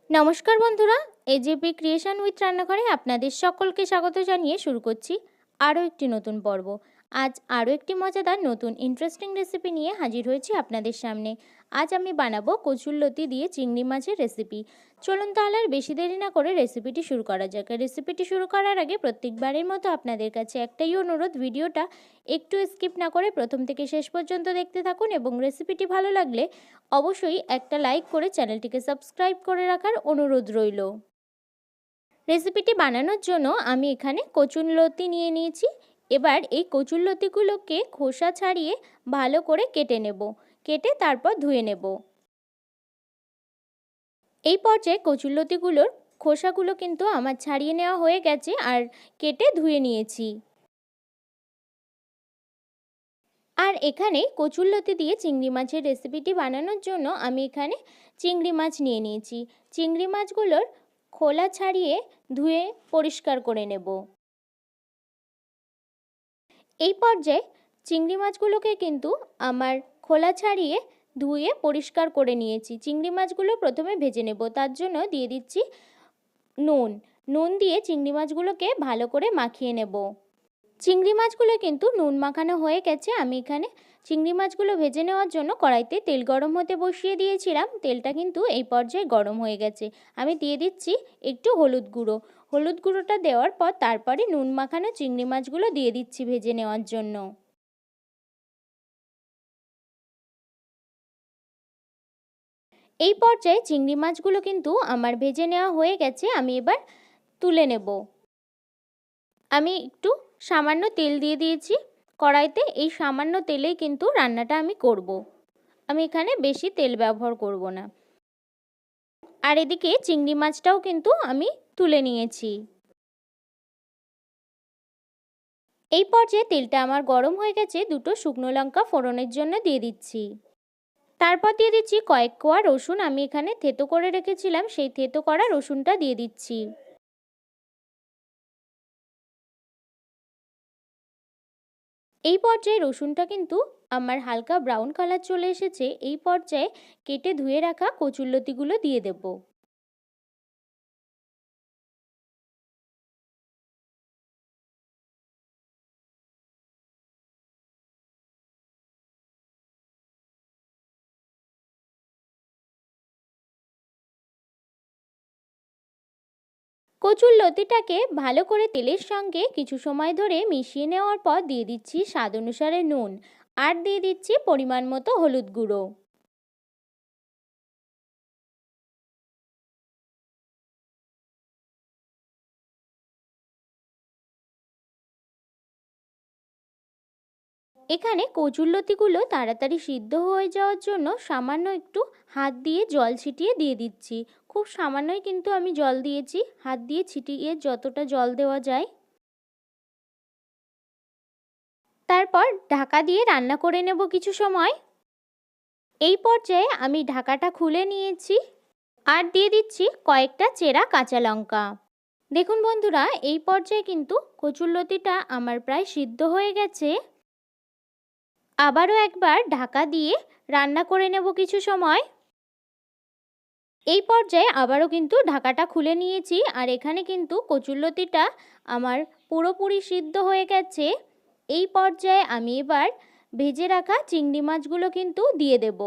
নমস্কার বন্ধুরা, AJP creation with রান্নাঘরে আপনাদের সকলকে স্বাগত জানিয়ে শুরু করছি আরও একটি নতুন পর্ব। আজ আরও একটি মজাদার নতুন ইন্টারেস্টিং রেসিপি নিয়ে হাজির হয়েছি আপনাদের সামনে। আজ আমি বানাবো কচুরলতি দিয়ে চিংড়ি মাছের রেসিপি। চলুন তাহলে আর বেশি দেরি না করে রেসিপিটি শুরু করা যাক। রেসিপিটি শুরু করার আগে প্রত্যেকবারের মতো আপনাদের কাছে একটাই অনুরোধ, ভিডিওটা একটু স্কিপ না করে প্রথম থেকে শেষ পর্যন্ত দেখতে থাকুন এবং রেসিপিটি ভালো লাগলে অবশ্যই একটা লাইক করে চ্যানেলটিকে সাবস্ক্রাইব করে রাখার অনুরোধ রইল। রেসিপিটি বানানোর জন্য আমি এখানে কচুরলতি নিয়ে নিয়েছি। এবার এই কচুরলতিগুলোকে খোসা ছাড়িয়ে ভালো করে কেটে নেব, কেটে তারপর ধুয়ে নেব। এই পর্যায়ে কচুরলতিগুলোর খোসাগুলো কিন্তু আমার ছাড়িয়ে নেওয়া হয়ে গেছে আর কেটে ধুয়ে নিয়েছি। আর এখানে কচুরলতি দিয়ে চিংড়ি মাছের রেসিপিটি বানানোর জন্য আমি এখানে চিংড়ি মাছ নিয়ে নিয়েছি। চিংড়ি মাছগুলোর খোলা ছাড়িয়ে ধুয়ে পরিষ্কার করে নেব। এই পর্যায়ে চিংড়ি মাছগুলোকে কিন্তু আমার খোলা ছাড়িয়ে ধুয়ে পরিষ্কার করে নিয়েছি। চিংড়ি মাছগুলো প্রথমে ভেজে নেব, তার জন্য দিয়ে দিচ্ছি নুন দিয়ে চিংড়ি মাছগুলোকে ভালো করে মাখিয়ে নেব। চিংড়ি মাছগুলো কিন্তু নুন মাখানো হয়ে গেছে। আমি এখানে চিংড়ি মাছগুলো ভেজে নেওয়ার জন্য কড়াইতে তেল গরম হতে বসিয়ে দিয়েছিলাম। তেলটা কিন্তু এই পর্যায়ে গরম হয়ে গেছে। আমি দিয়ে দিচ্ছি একটু হলুদ গুঁড়োটা দেওয়ার পর তারপরে নুন মাখানো চিংড়ি মাছগুলো দিয়ে দিচ্ছি ভেজে নেওয়ার জন্য। এই পর্যায়ে চিংড়ি মাছগুলো কিন্তু আমার ভেজে নেওয়া হয়ে গেছে। আমি এবার তুলে নেব। আমি একটু সামান্য তেল দিয়ে দিয়েছি কড়াইতে। এই সামান্য তেলেই কিন্তু রান্নাটা আমি করব। আমি এখানে বেশি তেল ব্যবহার করব না। আর এদিকে চিংড়ি মাছটাও কিন্তু আমি তুলে নিয়েছি। এই পর্যায়ে তেলটা আমার গরম হয়ে গেছে। দুটো শুকনো লঙ্কা ফোড়নের জন্য দিয়ে দিচ্ছি। তারপর দিয়ে দিচ্ছি কয়েক কোয়া রসুন। আমি এখানে থেতো করে রেখেছিলাম, সেই থেতো করা রসুনটা দিয়ে দিচ্ছি। এই পর্যায়ে রসুনটা কিন্তু আমার হালকা ব্রাউন কালার চলে এসেছে। এই পর্যায়ে কেটে ধুয়ে রাখা কচুরলতিগুলো দিয়ে দেব। কচুরলতিটাকে ভালো করে তেলের সঙ্গে কিছু সময় ধরে মিশিয়ে নেওয়ার পর দিয়ে দিচ্ছি স্বাদ অনুসারে নুন আর দিয়ে দিচ্ছি পরিমাণ মতো হলুদ গুঁড়ো। এখানে কচুরলতিগুলো তাড়াতাড়ি সিদ্ধ হয়ে যাওয়ার জন্য সামান্য একটু হাত দিয়ে জল ছিটিয়ে দিয়ে দিচ্ছি। খুব সামান্যই কিন্তু আমি জল দিয়েছি, হাত দিয়ে ছিটিয়ে যতটা জল দেওয়া যায়। তারপর ঢাকা দিয়ে রান্না করে নেব কিছু সময়। এই পর্যায়ে আমি ঢাকাটা খুলে নিয়েছি আর দিয়ে দিচ্ছি কয়েকটা চেরা কাঁচা লঙ্কা। দেখুন বন্ধুরা, এই পর্যায়ে কিন্তু কচুরলতিটা আমার প্রায় সিদ্ধ হয়ে গেছে। আবারও একবার ঢাকা দিয়ে রান্না করে নেব কিছু সময়। এই পর্যায়ে আবারও কিন্তু ঢাকাটা খুলে নিয়েছি আর এখানে কিন্তু কচুরলতিটা আমার পুরোপুরি সিদ্ধ হয়ে গেছে। এই পর্যায়ে আমি এবার ভেজে রাখা চিংড়ি মাছগুলো কিন্তু দিয়ে দেব।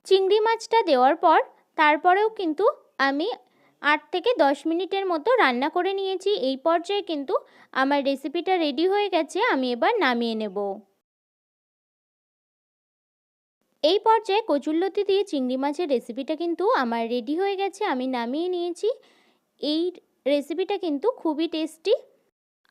চিংড়ি মাছটা দেওয়ার পর তারপরেও কিন্তু আমি 8 থেকে 10 মিনিটের মতো রান্না করে নিয়েছি। এই পর্যায়ে কিন্তু আমার রেসিপিটা রেডি হয়ে গেছে। আমি এবার নামিয়ে নেব। এই পর্যায়ে কচুরলতি দিয়ে চিংড়ি মাছের রেসিপিটা কিন্তু আমার রেডি হয়ে গেছে। আমি নামিয়ে নিয়েছি। এই রেসিপিটা কিন্তু খুবই টেস্টি।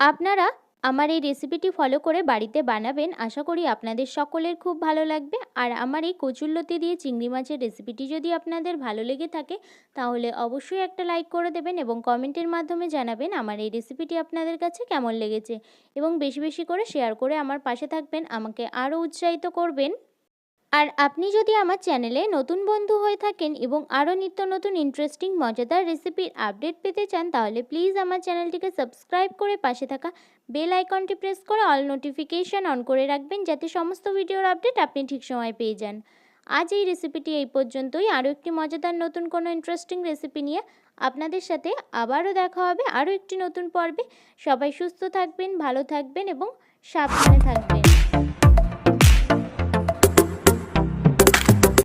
আপনারা আমার এই রেসিপিটি ফলো করে বাড়িতে বানাবেন। আশা করি আপনাদের সকলের খুব ভালো লাগবে। আর আমার এই কচুরলতি দিয়ে চিংড়ি মাছের রেসিপিটি যদি আপনাদের ভালো লেগে থাকে তাহলে অবশ্যই একটা লাইক করে দেবেন এবং কমেন্টের মাধ্যমে জানাবেন আমার এই রেসিপিটি আপনাদের কাছে কেমন লেগেছে। এবং বেশি বেশি করে শেয়ার করে আমার পাশে থাকবেন, আমাকে আরও উৎসাহিত করবেন। আর আপনি যদি আমার চ্যানেলে নতুন বন্ধু হয়ে থাকেন এবং আরও নিত্য নতুন ইন্টারেস্টিং মজাদার রেসিপির আপডেট পেতে চান, তাহলে প্লিজ আমার চ্যানেলটিকে সাবস্ক্রাইব করে পাশে থাকা বেল আইকনটি প্রেস করে অল নোটিফিকেশান অন করে রাখবেন, যাতে সমস্ত ভিডিওর আপডেট আপনি ঠিক সময় পেয়ে যান। আজ এই রেসিপিটি এই পর্যন্তই। আরও একটি মজাদার নতুন কোনো ইন্টারেস্টিং রেসিপি নিয়ে আপনাদের সাথে আবারও দেখা হবে আরও একটি নতুন পর্বে। সবাই সুস্থ থাকবেন, ভালো থাকবেন এবং সাবধানে থাকবেন।